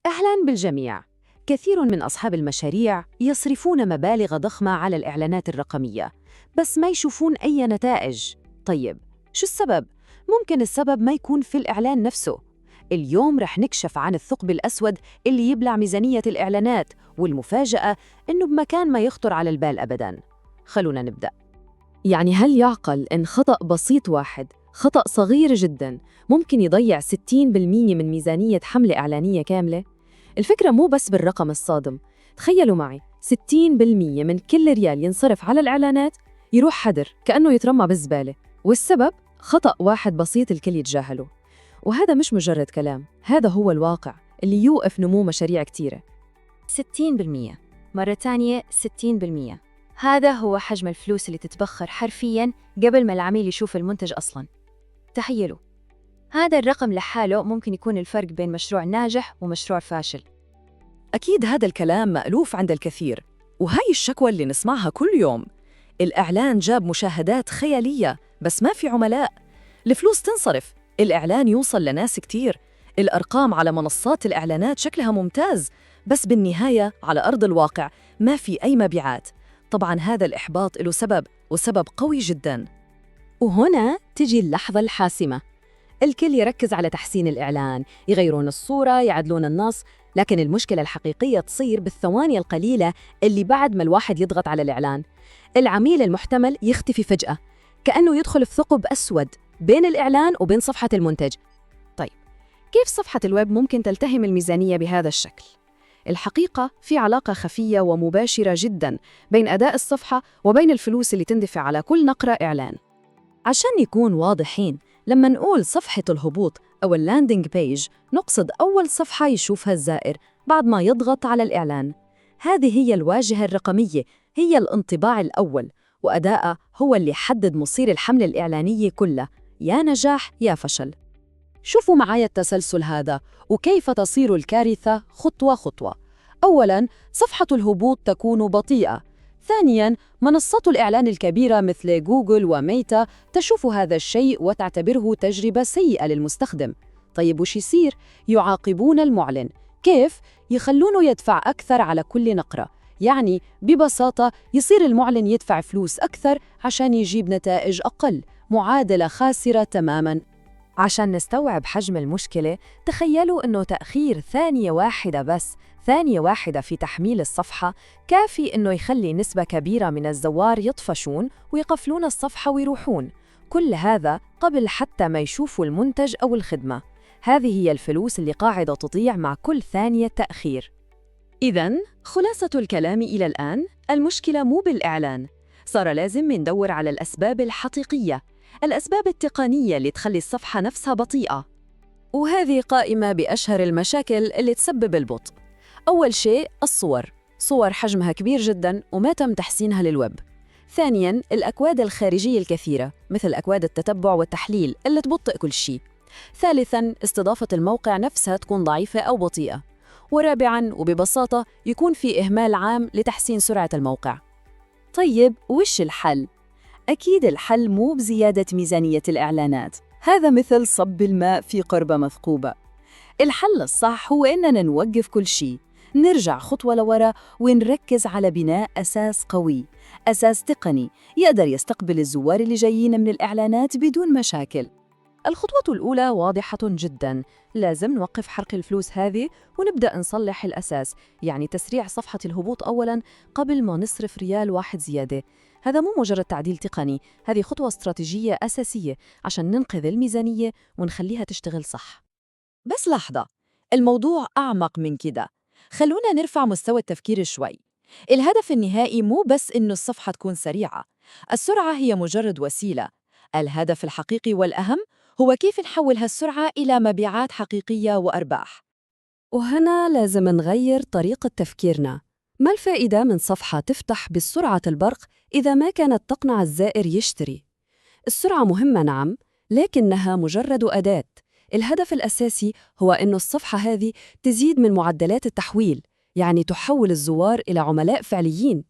أهلاً بالجميع. كثير من أصحاب المشاريع يصرفون مبالغ ضخمة على الإعلانات الرقمية، بس ما يشوفون أي نتائج. طيب، شو السبب؟ ممكن السبب ما يكون في الإعلان نفسه. اليوم رح نكشف عن الثقب الأسود اللي يبلع ميزانية الإعلانات، والمفاجأة إنه بمكان ما يخطر على البال أبداً. خلونا نبدأ. يعني هل يعقل إن خطأ بسيط واحد، خطأ صغير جداً، ممكن يضيع 60% من ميزانية حملة إعلانية كاملة؟ الفكرة مو بس بالرقم الصادم. تخيلوا معي 60% من كل ريال ينصرف على الإعلانات يروح حدر كأنه يترمى بالزبالة، والسبب خطأ واحد بسيط الكل يتجاهله. وهذا مش مجرد كلام، هذا هو الواقع اللي يوقف نمو مشاريع كتيرة. 60%، مرة تانية 60%. هذا هو حجم الفلوس اللي تتبخر حرفياً قبل ما العميل يشوف المنتج أصلاً. تخيلوا، هذا الرقم لحاله ممكن يكون الفرق بين مشروع ناجح ومشروع فاشل. أكيد هذا الكلام مألوف عند الكثير، وهاي الشكوى اللي نسمعها كل يوم. الإعلان جاب مشاهدات خيالية بس ما في عملاء. الفلوس تنصرف، الإعلان يوصل لناس كتير، الأرقام على منصات الإعلانات شكلها ممتاز، بس بالنهاية على أرض الواقع ما في أي مبيعات. طبعاً هذا الإحباط له سبب، وسبب قوي جداً. وهنا تجي اللحظة الحاسمة. الكل يركز على تحسين الإعلان، يغيرون الصورة، يعدلون النص، لكن المشكلة الحقيقية تصير بالثواني القليلة اللي بعد ما الواحد يضغط على الإعلان. العميل المحتمل يختفي فجأة، كأنه يدخل في ثقب أسود بين الإعلان وبين صفحة المنتج. طيب، كيف صفحة الويب ممكن تلتهم الميزانية بهذا الشكل؟ الحقيقة في علاقة خفية ومباشرة جداً بين أداء الصفحة وبين الفلوس اللي تندفع على كل نقرة إعلان. عشان نكون واضحين، لما نقول صفحة الهبوط أو اللاندنج بيج، نقصد أول صفحة يشوفها الزائر بعد ما يضغط على الإعلان. هذه هي الواجهة الرقمية، هي الانطباع الأول، وأداءه هو اللي يحدد مصير الحملة الإعلانية كلها، يا نجاح يا فشل. شوفوا معايا التسلسل هذا وكيف تصير الكارثة خطوة خطوة. أولاً، صفحة الهبوط تكون بطيئة. ثانياً، منصات الإعلان الكبيرة مثل جوجل وميتا تشوف هذا الشيء وتعتبره تجربة سيئة للمستخدم. طيب وش يصير؟ يعاقبون المعلن. كيف؟ يخلونه يدفع أكثر على كل نقرة. يعني ببساطة يصير المعلن يدفع فلوس أكثر عشان يجيب نتائج أقل، معادلة خاسرة تماماً. عشان نستوعب حجم المشكلة، تخيلوا إنه تأخير ثانية واحدة بس، ثانية واحدة في تحميل الصفحة، كافي إنه يخلي نسبة كبيرة من الزوار يطفشون ويقفلون الصفحة ويروحون. كل هذا قبل حتى ما يشوفوا المنتج أو الخدمة. هذه هي الفلوس اللي قاعدة تضيع مع كل ثانية تأخير. إذن خلاصة الكلام إلى الآن، المشكلة مو بالإعلان. صار لازم ندور على الأسباب الحقيقية، الأسباب التقنية اللي تخلي الصفحة نفسها بطيئة. وهذه قائمة بأشهر المشاكل اللي تسبب البطء. أول شيء الصور، صور حجمها كبير جداً وما تم تحسينها للويب. ثانياً، الأكواد الخارجية الكثيرة مثل أكواد التتبع والتحليل اللي تبطئ كل شيء. ثالثاً، استضافة الموقع نفسها تكون ضعيفة أو بطيئة. ورابعاً وببساطة يكون في إهمال عام لتحسين سرعة الموقع. طيب وش الحل؟ أكيد الحل مو بزيادة ميزانية الإعلانات، هذا مثل صب الماء في قربة مثقوبة. الحل الصح هو إننا نوقف كل شيء، نرجع خطوة لورا ونركز على بناء أساس قوي، أساس تقني يقدر يستقبل الزوار اللي جايين من الإعلانات بدون مشاكل. الخطوة الأولى واضحة جداً، لازم نوقف حرق الفلوس هذه ونبدأ نصلح الأساس، يعني تسريع صفحة الهبوط أولاً قبل ما نصرف ريال واحد زيادة. هذا مو مجرد تعديل تقني، هذه خطوة استراتيجية أساسية عشان ننقذ الميزانية ونخليها تشتغل صح. بس لحظة، الموضوع أعمق من كده. خلونا نرفع مستوى التفكير شوي. الهدف النهائي مو بس إنه الصفحة تكون سريعة، السرعة هي مجرد وسيلة. الهدف الحقيقي والأهم هو كيف نحول هالسرعة إلى مبيعات حقيقية وأرباح. وهنا لازم نغير طريقة تفكيرنا. ما الفائدة من صفحة تفتح بسرعة البرق إذا ما كانت تقنع الزائر يشتري؟ السرعة مهمة نعم، لكنها مجرد أداة. الهدف الأساسي هو أن الصفحة هذه تزيد من معدلات التحويل، يعني تحول الزوار إلى عملاء فعليين.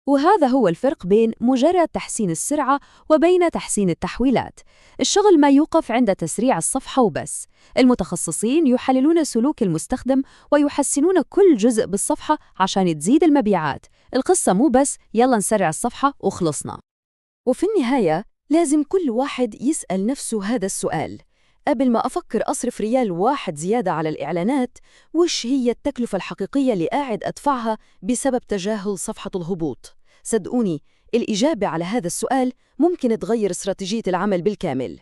وهذا هو الفرق بين مجرد تحسين السرعة وبين تحسين التحويلات. الشغل ما يوقف عند تسريع الصفحة وبس. المتخصصين يحللون سلوك المستخدم ويحسنون كل جزء بالصفحة عشان تزيد المبيعات. القصة مو بس يلا نسرع الصفحة وخلصنا. وفي النهاية لازم كل واحد يسأل نفسه هذا السؤال: قبل ما أفكر أصرف ريال واحد زيادة على الإعلانات، وش هي التكلفة الحقيقية اللي قاعد أدفعها بسبب تجاهل صفحة الهبوط؟ صدقوني، الإجابة على هذا السؤال ممكن تغير استراتيجية العمل بالكامل.